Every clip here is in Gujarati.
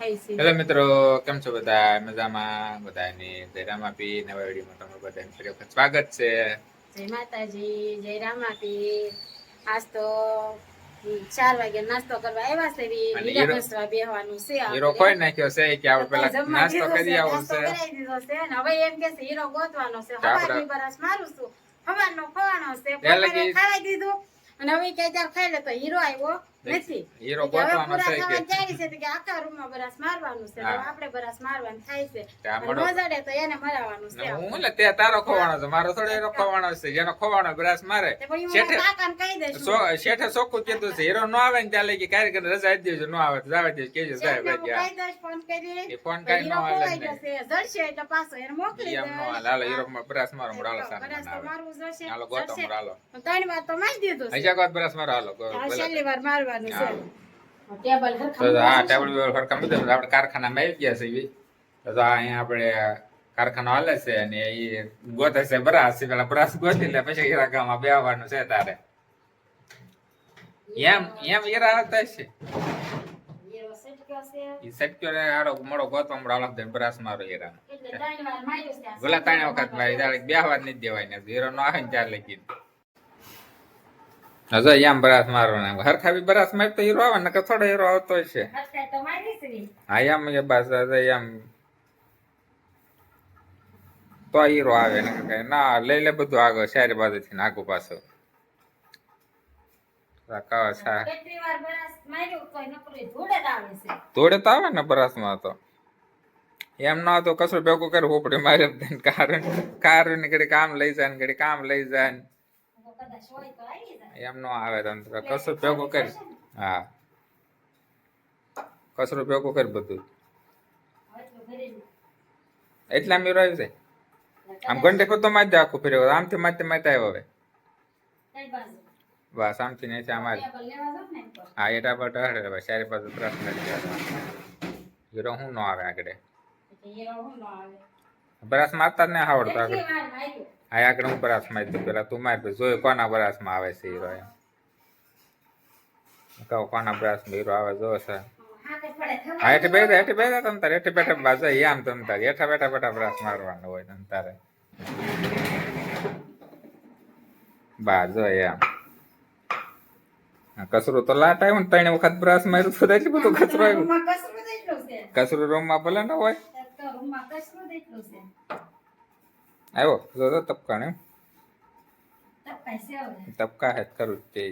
હેલો મિત્રો, કેમ છો બધા? મજામાં? બધાની જય રામાપી નવા વિડીયોમાં તમારું બધાને ફરી વખત સ્વાગત છે. જય માતાજી, જય રામાપી. આજ તો 4 વાગે નાસ્તો કરવા આવ્યા છે. હીરા ઘસવા બેહવાનું છે. હીરો કોઈ નાખ્યો છે કે આપણે પેલા નાસ્તો કરી આવો છે. કરાવી દીધો છે ને હવે એમ કે છે હીરો ગોતવાનો છે. હવાની બરસ મારું છું. હવાનો ખવાનો છે. બપોરે ખાવા દીધું અને હવે કે ત્યારે ખાઈ લે તો હીરો આવ્યો નથી. હીરો ગોતવાનો છે કે જાય છે કે આખા રૂમમાં બરસ મારવાનું છે. તો આપણે બરસ મારવાનું થાય છે. ન જડે તો એને મરાવાનું છે. હું લે તે તારો ખોવાનો છે, મારો થોડો હીરો ખોવાનો છે. જેનો ખોવાનો બરસ મારે કાકાને કહી દેશું. શેઠે ચોખ્ખું કીધું છે હીરો ન આવે ને ત્યાં લઈ કે કારીગર રજા આપી દેજો, ન આવે તો જવા દેજો, કેજો જાય ભાઈ. ફોન કરી ફોન કઈ ન હાલે જડશે એટલે પાછો એને મોકલી દે. હાલો હીરો બરસ મારો હાલો બરસ તો મારવું જશે. હાલો ગોતો હાલો 3 વાર તો મારી દીધું છે. હજાર બરસ મારો હાલો છેલ્લી વાર મારવાનું છે. ટેબલ ફરકા બધું આપણે કારખાનામાં આવી ગયા છે. તો અહીંયા આપણે કારખાનો હાલે છે અને એ ગોતે છે બરાસ. પેલા બરાસ ગોતી લે પછી હીરા ગામમાં બેવાનું છે તારે. એમ હીરા આવતા છે. મોડો ગોતો હાલો બરાસ મારો હીરા ભલા 3 વખત મારી બેહવા જ નથી દેવાય ને હીરો નો આવે ને ત્યારે લખી હજો એમ બરાસ મારો ને હરખાવી બરાસ માર તો હીરો આવે ને થોડો હીરો આવતો છે. હા એમ બસ એમ તો હીરો આવે ને ના લઈ લે બધું આગળ સારી બાજુથી આગુ પાછું ધોડે તો આવે ને બરાસ માં તો એમ ના તો કશું ભેગું કરે હોપડી મારે કારું ની ઘડી કામ લઈ જાય ને ઘડી કામ લઈ જાય ને એમ નો આવે તંત્ર કશું ભેગું કરી. હા કચરો ભેગું કરી બધું એટલા મીરો આવી જાય. આમ ઘંટે તો માં જ આખું ફેર આમથી માથે માથે આવ્યો હવે બસ આમથી નહીં અમારે. હા એટા પર હડે સારી બાજુ પ્રશ્ન હીરો હું ન આવે આગળ બરાસ મારતા જ નહીં આવડતો આગળ. હા આગળ હું બરાસ મારી દઉં પેલા તું મારી જોયું કોના બરાસ માં આવે છે હીરો એમ કહું કોના બરાસ માં હીરો આવે જો છે. હા હેઠે બેઠા તમ તારે હેઠે બેઠા બાજુ આમ તમ તારે હેઠા બેઠા બેઠા બરાસ મારવાનું હોય તમ તારે બાજુ એમ. કચરો તો લાટ આવ્યો ને 3 વખત બ્રશ માર્યું તો એટલું બધું કચરો આવ્યું. કચરો રૂમ માં ભલે ના હોય આવ્યો જો તપકા ને તપકા હે કરું તે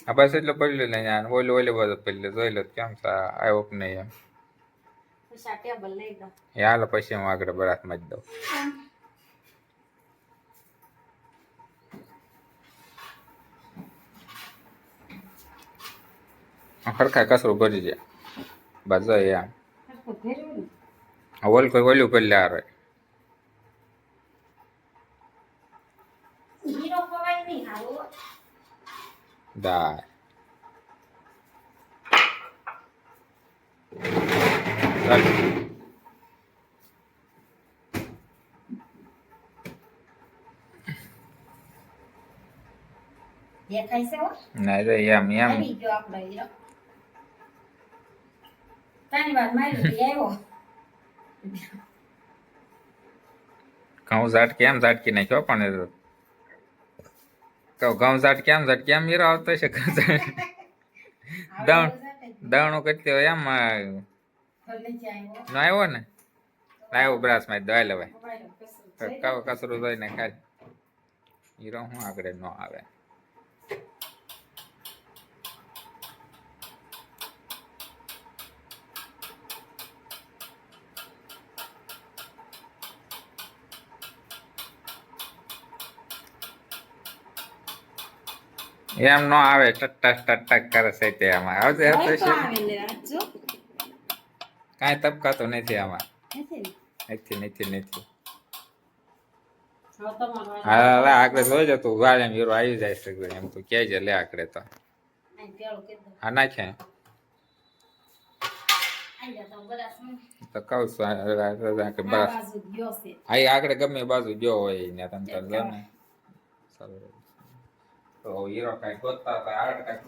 આ બસ એટલો પડ્યો લઈ જાય ઓલી બધું પડ્યું જોઈ લો કેમ આવ્યો કે નહીં એમ હાલો પછી હું આગળ બરાત માં જ દઉં. ખરખા કચરો ભરી જાય બસ એમ ઓલ કોઈ ઓલું કરી લે આવે દાય ના રે એમ ઘઉં ઝાટકી નાખ્યો પણ ઘઉં ઝાટકી એમ હીરો આવતો છે. દવણું કરતી હોય એમ આવ્યો ને આવ્યો બ્રાસ માં દવાઈ લેવાય કચરું જોઈને ખાય હીરો હું આગળ ન આવે. એમ નો આવે ટક કરે છે તે આમાં આવજે કઈ તબકાતો નથી આમાં નથી. હા આગળ જોઈ જતું વાળ એમ હીરો આવી જાય છે એમ તો કે છે લે આગળ તો હા નાખે તો કઉ છું બસ હા આગળ ગમે બાજુ ગયો હોય ને તમ તાર ગમે તો હીરો કઈ ગોતતા હતા આડ કઈ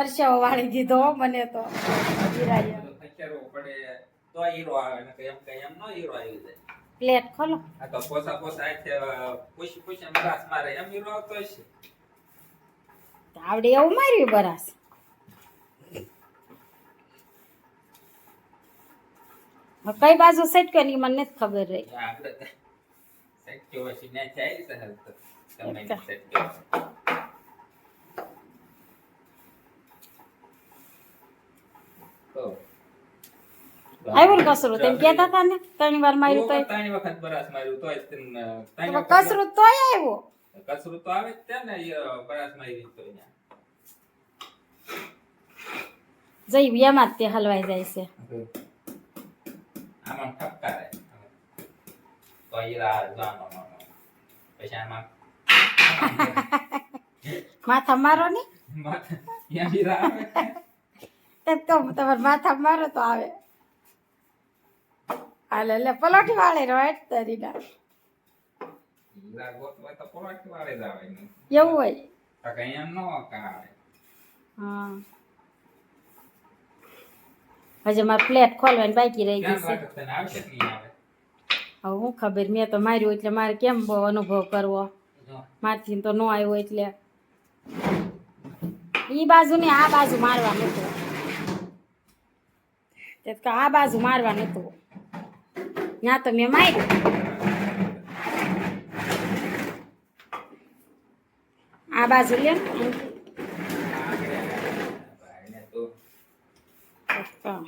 પરસેવો વાળી દીધો હો મને તો હીરાએ. ખચેરવો પડે તો હીરો આવે ને એમ નો હીરો આવી જાય. પ્લેટ ખોલો. આ તો પોસા આથી પૂછી પૂછી બરાસ મારે એમ હીરો આવતો હશે. આવડે એવું માર્યું બરાસ. હવે કઈ બાજુ સેટ કરી મને નથી ખબર રહી. આપણે સેટ કેવો છે ને જાય છે હાલ તો તમે સેટ કેવો તો આવ્યું ને કસરું તેમ કહેતા હતા ને 3 વાર માર્યું તો ત્રણ વખત બરાસ માર્યું તોય ત્રણ વખત કસરું તોય આવ્યો. કસરું તો આવે જ છે ને બરાસ મારી તો અહીંયા જઈ એમાં જ તે હલવાઈ જાય છે. આમાં ઠપકારે તો હીરા જાનો પછી આમાં માથા મારો ને ત્યાં હીરા આવે તેમ તો તમારે માથા મારો તો આવે. હાલે લે પલોઠી વાળે રોટ તરીના હીરા ગોતવા તો પોરાટી વાળે જ આવે ને એવું હોય. તો કઈ એમ નો કાવે. હા હજી મારે પ્લેટ ખોલવાની બાકી રહી ગઈ ક્યાં છે. લાગે તને આવશે કે નહીં આવે? હવે હું ખબર મેં તો માર્યું એટલે મારે કેમ બહુ અનુભવ કરવો. જો, મારથી તો ન આવ્યો એટલે ઈ બાજુ ને આ બાજુ મારવા નતું. તે તો આ બાજુ મારવા નતું ત્યાં તો મેં માર્યું. આ બાજુ લે ને ભાઈને તો હા.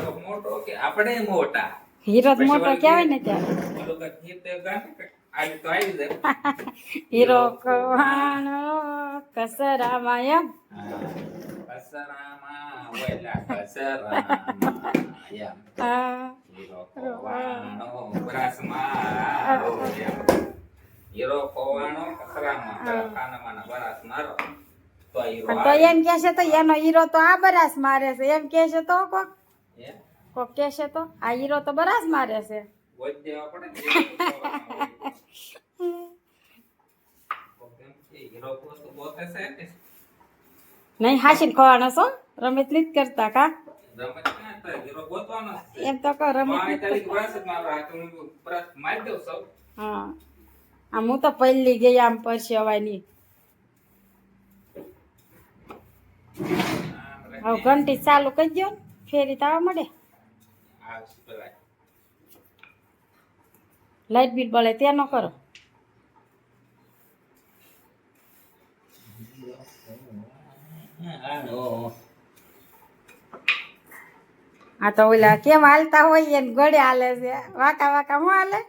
તો મોટો કે આપણે મોટા હીરો જ મોટો કહેવાય ને ત્યારે. ઓલું કાંઈક ગીત એ ગાને કે આવી તો આવી જાય. હીરો કવાણો કસરામાં એમ. હા, કસરામાં ઓલા કસરામાં એમ. હા હીરો ખોવાણો બરાસમાં એમ. હીરો ખોવાણો કસરામાં ખાનામાં બરાસ મારો તો હીરો પણ તો એમ કે છે તો એનો હીરો તો આ બરાસ મારે છે એમ કે છે તો કોક આવે. કોક કે છે તો આ હીરો તો બરાસ મારે છે. વોટ દેવા પડે ને હીરો તો ગોતે છે ને. નહીં હાશી ખવાનો છો રમેશ ની જ કરતા કા રમત ક્યાં થાય? હીરો ગોતવાનો જ છે. એમ તો કહો રમેશ આ તારીખ બરાસ જ મારો આ તો હું બરાસ મારી દઉં સૌ. હા આમ હું તો પહેલી ગઈ આમ પરસેવાની. હવે ઘંટી ચાલુ કરી દો ને ફેરી તો આવવા મળે. આ શું કહેવાય? લાઇટ બિલ બળે તે ન કરો. આ તો ઓલા કેમ હાલતા હોય એને ગળે હાલે છે વાકા વાકા હું હાલે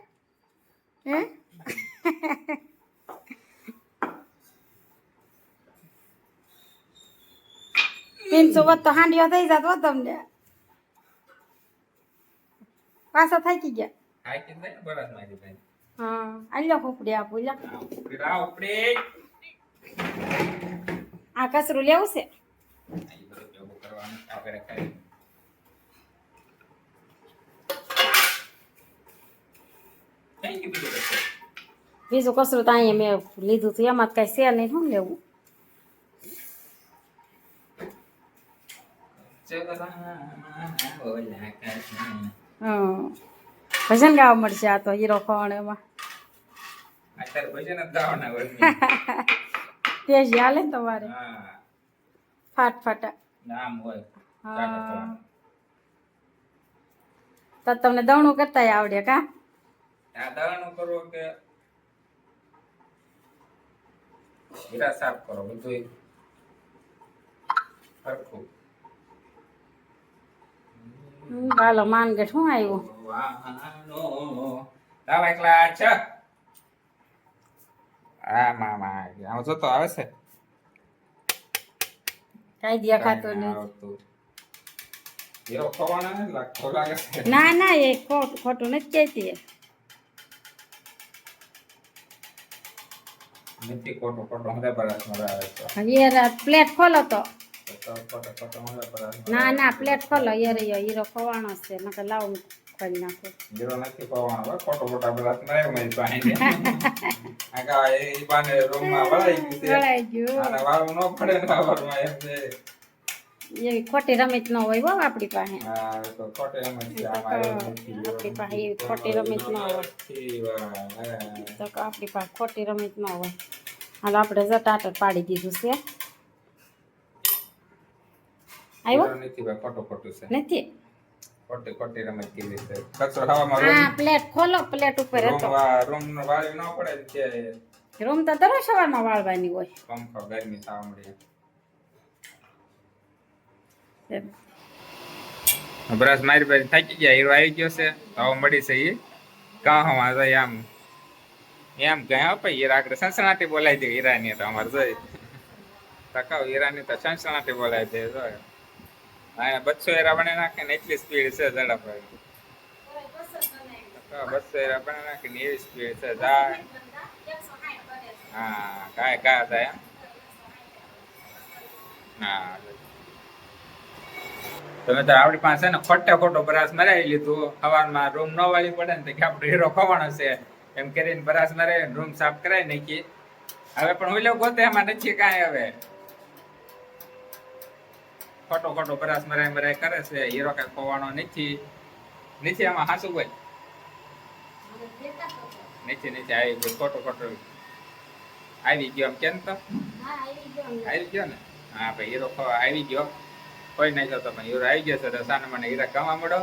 હે. પિન્સુ વત તો હાંડિયો થઈ જાત હો તમને. પાછા થાકી ગયા. આ કે થાય ને બરાસ મારી ભાઈ. હા આલ્યો ફૂફડી આપું લ્યો. આ ઉપડે આ કચરું લેવું છે. આ બધું ભેગું કરવાનું આપણે ખાઈ. કઈ કે બીજું કશું? બીજું કચરું તો અહીંયા મેં લીધું હતું એમાં કઈ છે નહીં શું લેવું. ઓલા કાશી. હા ભજન ગાવા મળશે આ તો હીરો ખવાણ એમાં. અત્યારે ભજન જ ગાવાના હોય. તેજ હાલે ને તમારે હા, ફાટ ફાટા. નામ હોય. હા તો તમને દવણું કરતા આવડે કા. આ દવાનું કરો કે હીરા સાફ કરો બધું સરખું. હાલો માનગઢ શું આવ્યું. વાહનો તાવા એકલા છ. આ મામા આમ જોતો આવે છે. કઈ દેખાતું નહીં. આવતું. હીરો ખવાના ને લાગતો લાગે છે. ના ના એ ખોટું નથી કહેતી. નથી ખોટો ખોટો હમણાં બરાસ આવે તો યાર પ્લેટ ખોલો તો. ખોટો ખોટો હમણાં બરાસ ના ના પ્લેટ ખોલો યાર હીરો ખવાનો છે નકર લાવું કરી નાખું. હીરો નથી ખોવાનો હો, ખોટા બ્રશ મરાય મારી પાસે આ કા એ બાને રૂમમાં વળાઈ ગયું છે વળાઈ ગયું. અને વાળું ન પડે ને વાળમાં એમ છે. એવી ખોટી રમત ન હોય હો આપણી પાસે. હા તો ખોટે એમ જ છે આમાં એવું નથી. આપણી પાસે એવી ખોટી રમત ન હોય. ઈ વાત, હા. તો આપણી પાસે ખોટી રમત ન હોય. હાલ આપણે જટાટર પાડી દીધું છે. આવ્યો હીરો નથી ભાઈ, ખોટું છે. નથી. ખોટી રમત કીધી છે. કચરો ખાવામાં હા પ્લેટ ખોલો, પ્લેટ ઉપર હતો. રૂમ નો વાળી ન પડે કે રૂમ તો દરરોજ સવારમાં વાળવાની હોય. પંખો ગરમી થવા મળી. બ્રશ મારી પાસે થાકી ગયા, હીરો આવી ગયો છે તો હવે મળી છે ઈ કાહમાં જાય એમ કહે હો ભાઈ હીરા આગળ સણસણાટી બોલાવી દે હીરાની તો અમારે જોઈ તકાવ હીરાની તો સણસણાટી બોલાવી દે જો હા 200 હીરા બને નાખે ને એટલી સ્પીડ છે ઝડપ 200 હીરા બને નાખે ને એવી સ્પીડ છે જાય હા કાય થાય હા તમે તો આપણી પાસે ને ખોટો બ્રશ મરાવી લીધું સવારમાં રૂમ ન વાળી પડે ને તો કે આપણો હીરો ખવાનો છે એમ કરીને બ્રશ મરાવી રૂમ સાફ કરાવી નાખી. હવે પણ હું લોકો ગોતે એમાં નથી કાંઈ. હવે ખોટો બ્રશ મરાઈ કરે છે, હીરો કઈ ખોવાનો નથી આમાં હાસુ ભાઈ નથી આવી ગયો ખોટો આવી ગયો એમ કેમ તો આવી ગયો ને હા ભાઈ હીરો આવી ગયો કોઈ નહીં જતો પણ હીરો આવી ગયો છે તો સાને મને હીરા કમા મળો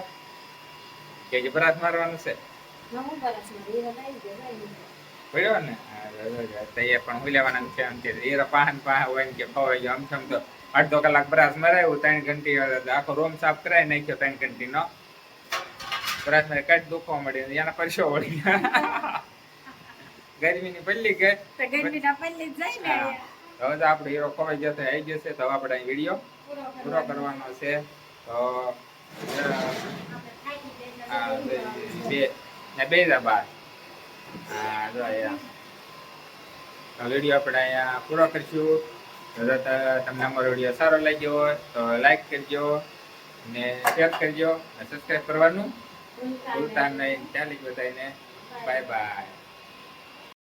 કે જે બ્રશ મારવાનું છે પડ્યો ને તૈયાર પણ હું લેવાના છે એમ કે હીરો પાહન હોય ને કે ખવાઈ ગયો આમ તો અડધો કલાક બ્રશ મરાયું 3 ઘંટી આખો રૂમ સાફ કરાવી નાખ્યો 3 ઘંટીનો બ્રશ મારે કાઢ દુખવા મળી એના પરસો વળી ગરમીની પલ્લી ગઈ ગરમી ના પલ્લી જાય ને હવે તો આપણો હીરો ખવાઈ ગયો છે આવી ગયો છે તો આપણે અહીં વિડીયો પૂરો કરવાનો છે તો બે બાર હા જો વિડીયો આપણે અહીંયા પૂરો કરશું. જો તમને અમારો વિડીયો સારો લાગ્યો હોય તો લાઈક કરજો ને શેર કરજો અને સબસ્ક્રાઈબ કરવાનું ભૂલતા નહીં. ચાલી બધાને બાય બાય.